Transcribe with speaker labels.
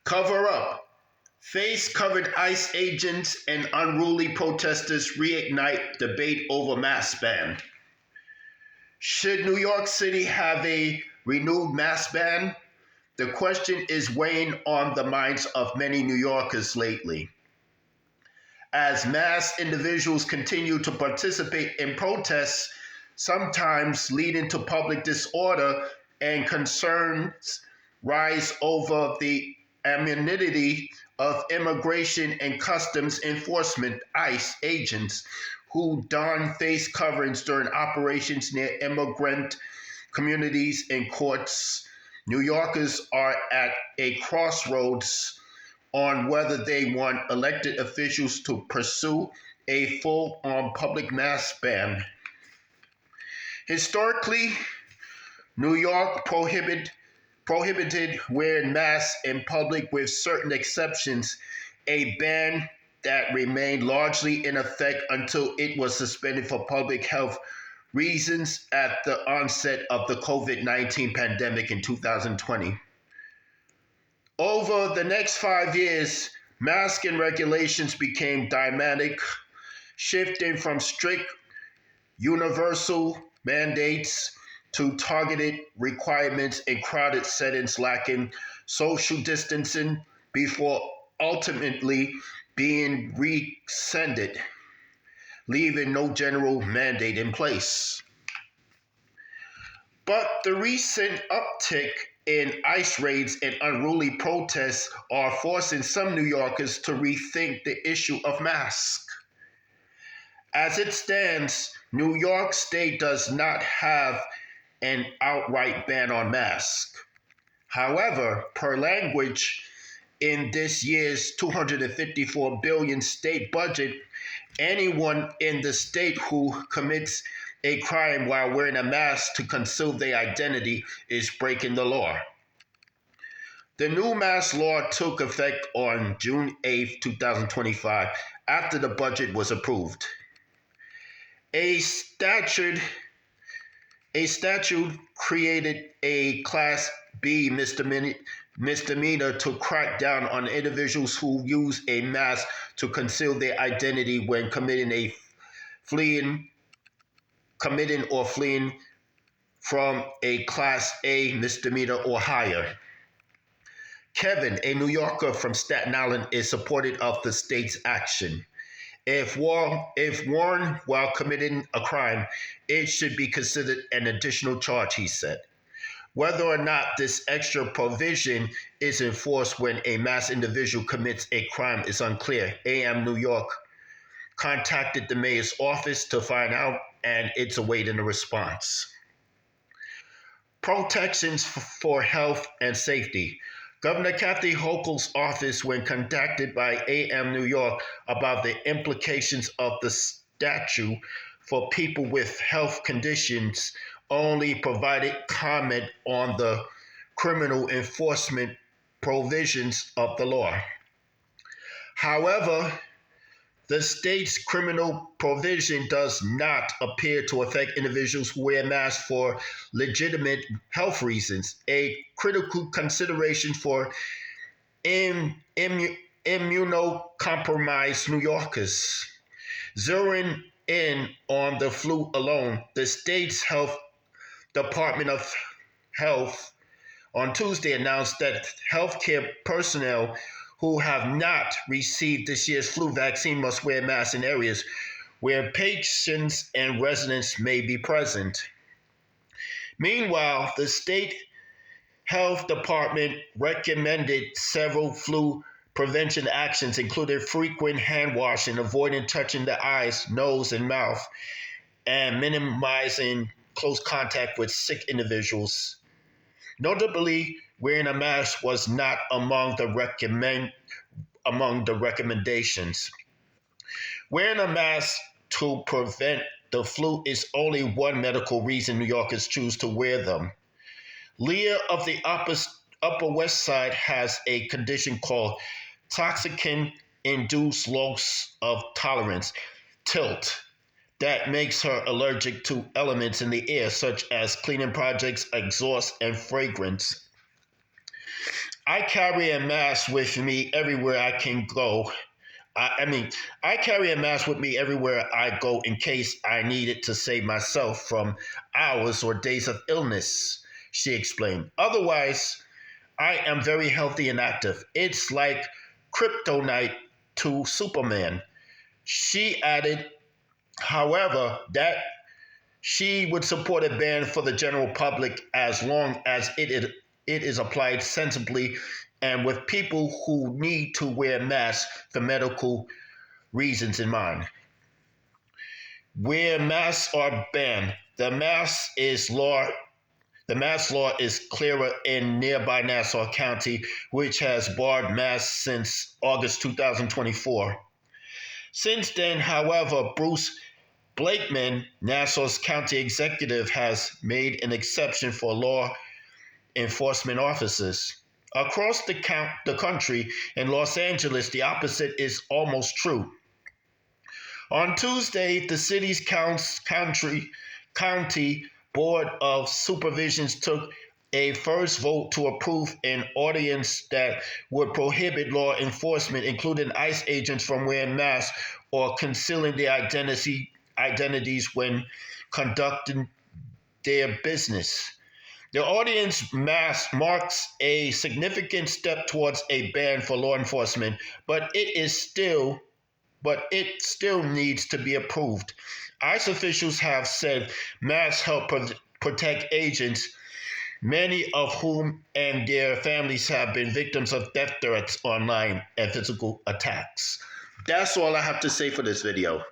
Speaker 1: Cover up. Face-covered ICE agents and unruly protesters reignite debate over mask ban. Should New York City have a renewed mask ban? The question is weighing on the minds of many New Yorkers lately. As masked individuals continue to participate in protests, sometimes leading to public disorder, and concerns rise over the anonymity of immigration and customs enforcement ICE agents who don face coverings during operations near immigrant communities and courts. New Yorkers are at a crossroads on whether they want elected officials to pursue a full-on public mask ban. Historically, New York prohibited wearing masks in public with certain exceptions, a ban that remained largely in effect until it was suspended for public health reasons at the onset of the COVID-19 pandemic in 2020. Over the next 5 years, masking regulations became dynamic, shifting from strict universal mandates to targeted requirements in crowded settings lacking social distancing before ultimately being rescinded, leaving no general mandate in place. But the recent uptick in ICE raids and unruly protests are forcing some New Yorkers to rethink the issue of masks. As it stands, New York State does not have an outright ban on masks. However, per language in this year's $254 billion state budget, anyone in the state who commits a crime while wearing a mask to conceal their identity is breaking the law. The new mask law took effect on June 8, 2025, after the budget was approved. A statute created a Class B misdemeanor to crack down on individuals who use a mask to conceal their identity when committing or fleeing from a Class A misdemeanor or higher. Kevin, a New Yorker from Staten Island, is supportive of the state's action. If worn while committing a crime, it should be considered an additional charge, he said. Whether or not this extra provision is enforced when a masked individual commits a crime is unclear. AM New York contacted the mayor's office to find out, and it's awaiting a response. Protections for health and safety. Governor Kathy Hochul's office, when contacted by AM New York about the implications of the statute for people with health conditions, only provided comment on the criminal enforcement provisions of the law. However, the state's criminal provision does not appear to affect individuals who wear masks for legitimate health reasons, a critical consideration for immunocompromised New Yorkers. Zeroing in on the flu alone, the state's Department of Health on Tuesday announced that healthcare personnel who have not received this year's flu vaccine must wear masks in areas where patients and residents may be present. Meanwhile, the state health department recommended several flu prevention actions, including frequent hand washing, avoiding touching the eyes, nose, and mouth, and minimizing close contact with sick individuals. Notably, wearing a mask was not among the recommendations. Wearing a mask to prevent the flu is only one medical reason New Yorkers choose to wear them. Leah of the Upper West Side has a condition called toxin-induced loss of tolerance, TILT, that makes her allergic to elements in the air such as cleaning projects, exhaust, and fragrance. I carry a mask with me everywhere I can go. I carry a mask with me everywhere I go in case I need it to save myself from hours or days of illness, she explained. Otherwise, I am very healthy and active. It's like kryptonite to Superman. She added, however, that she would support a ban for the general public as long as it is applied sensibly and with people who need to wear masks for medical reasons in mind. Where masks are banned, the mask law is clearer in nearby Nassau County, which has barred masks since August 2024. Since then, however, Bruce Blakeman, Nassau's county executive, has made an exception for law enforcement officers. Across the country, in Los Angeles, the opposite is almost true. On Tuesday, the city's county board of supervisions took a first vote to approve an ordinance that would prohibit law enforcement, including ICE agents, from wearing masks or concealing their identities when conducting their business. The ordinance marks a significant step towards a ban for law enforcement, but it still needs to be approved. ICE officials have said masks help protect agents, many of whom and their families have been victims of death threats online and physical attacks. That's all I have to say for this video.